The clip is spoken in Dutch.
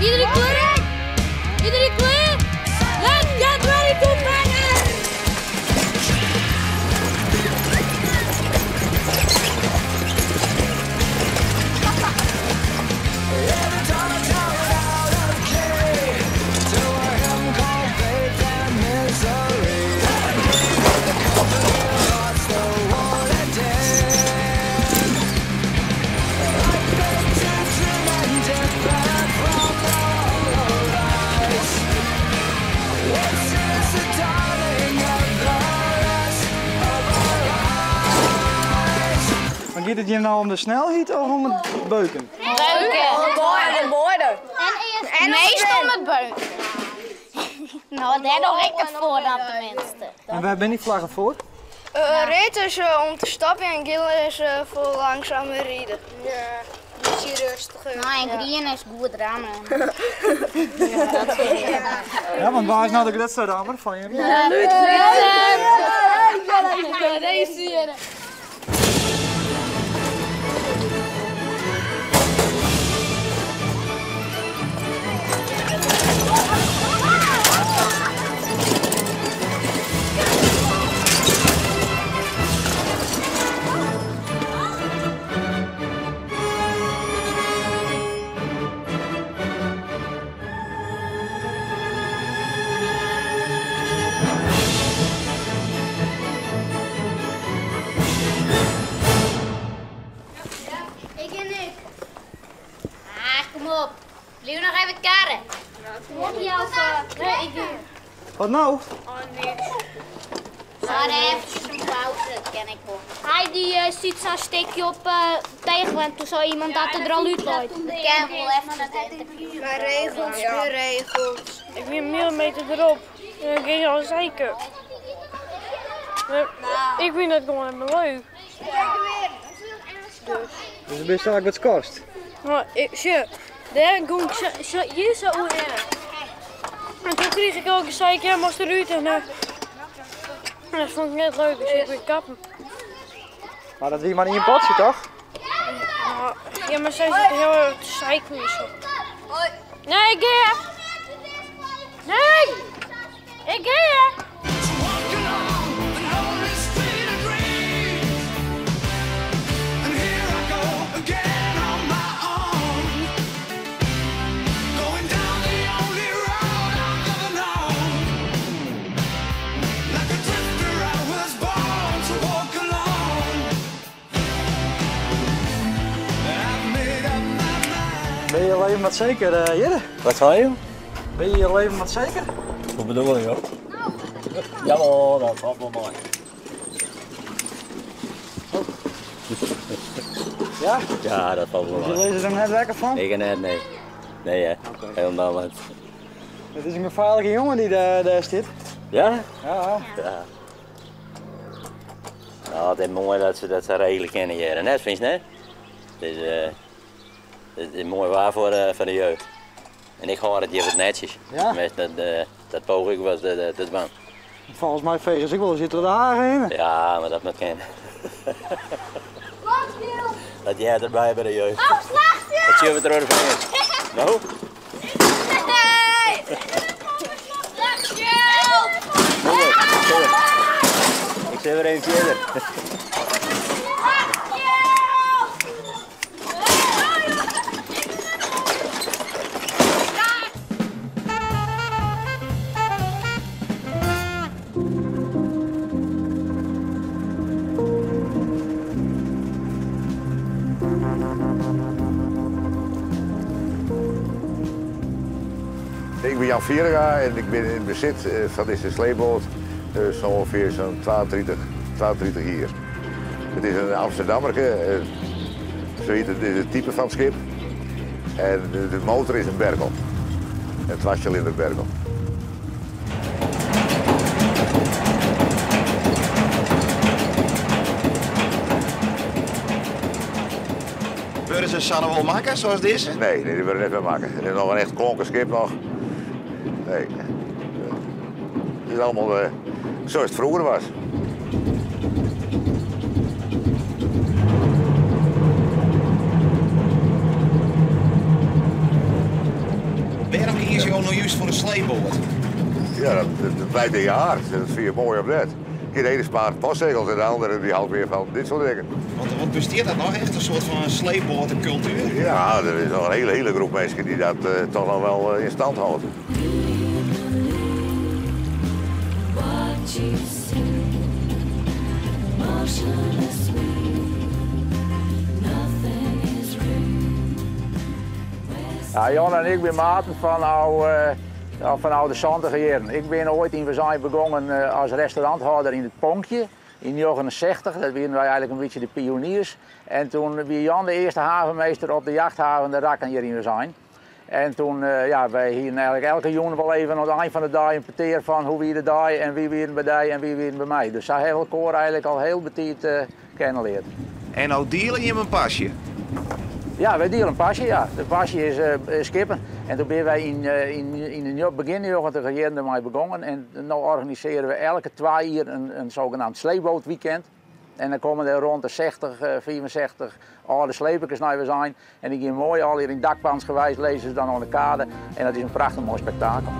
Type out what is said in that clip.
Iedereen klaar? Iedereen klaar? Let's get ready to bang it! Maar gaat het hier nou om de snelheid of om het beuken? Beuken. Borden. En meestal met beuken. Nou, daar doe ik het voor dan tenminste. En waar ben die vlaggen voor? Red is om te stappen en geel is voor langzamer rijden. Ja, ietsje rustiger. Nou, en green is goed rammen. Ja, dat vind ik. Ja, want waar is nou de grootste rammer van jullie? Deze kom op. Leeuw nog even karren. Nee, ik doe. Wat nou? Maar even een pauze, dat ken ik wel. Hij die ziet zo'n steekje op tegen en toen zei iemand dat er al uit loopt. Dat ken ik wel even. Maar regels, weer regels. Ik ben een millimeter erop. En dan ging je al zeker. Ik vind het gewoon helemaal leuk. Dus het is eigenlijk wat het kost. Maar daar ging ik hier zo in. En toen kreeg ik ook een zeker helemaal eruit. En dat vond ik net leuk, dus ik wil kappen. Maar dat wie maar niet in potje toch? Ja, maar zij zitten heel erg te zeiken. Nee, ik ga! Nee! Ik ga! Ben je leven wat zeker, Jelle? Wat zei je? Ben je leven wat zeker? Wat bedoel je ook? Jawel, dat valt wel mooi. Ja? Ja, dat valt wel Je mooi. leest er net lekker van? Ik net, nee. Nee, hè? Helemaal niet. Het is een gevaarlijke jongen die daar zit. Ja? Ja. Ja. Nou, het is mooi dat ze regelen kennen hier. Net, vind je net? Het is mooi waar voor de jeugd. En ik hoor het hier wat netjes. Ja? Dat poog ik was de baan. Volgens mij vegen ze ook wel eens door de haren heen. Ja, maar dat moet kennen. Dat jij erbij bij de jeugd. Dat zien we er ook van in. Nou? Kom op. Ik zit weer even verder. Ik ben Jan Vierga en ik ben in bezit van deze sleepboot. Zo ongeveer zo'n 12, 30 hier. Het is een Amsterdammerke, zo heet het type van het schip. En de motor is een Berkel, een 12-cilinder Berkel. Willen ze Sanne wel maken zoals deze? Nee, die willen net meer maken. Het is nog een echt klonken schip nog. Nee. Het is allemaal zoals het vroeger was. sleepboot? Ja, dat blijft in je hart. Dat vind je mooi op net. De ene spaart postzegels en de andere die houdt weer van dit soort dingen. Wat besteedt dat nog echt? Een soort van sleepbotencultuur? Ja, er is al een hele groep mensen die dat toch nog wel in stand houden. Ja, Jan en ik ben maten van oude zantige jaren. Ik ben ooit in Verzijn begonnen als restauranthouder in het Ponkje in 1969. Dat waren wij eigenlijk een beetje de pioniers. En toen was Jan de eerste havenmeester op de jachthaven de Rakken hier in Verzijn. En toen, wij hier eigenlijk elke jongen wel even aan het eind van de dag een peteer van hoe wie de dag en wie weer bij die en wie weer bij mij. Dus zij hebben elkaar eigenlijk al heel betiet kennenleerd. En nou dealen je een pasje? Ja, wij delen een pasje, ja. De pasje is skippen. En toen ben wij in het begin jaren ermee begonnen. En nu organiseren we elke 2 jaar een zogenaamd sleepbootweekend. En dan komen er rond de 60, 64 oude sleepers naar we zijn. En die gaan mooi al hier in dakpans gewijs lezen ze dan aan de kade. En dat is een prachtig mooi spektakel.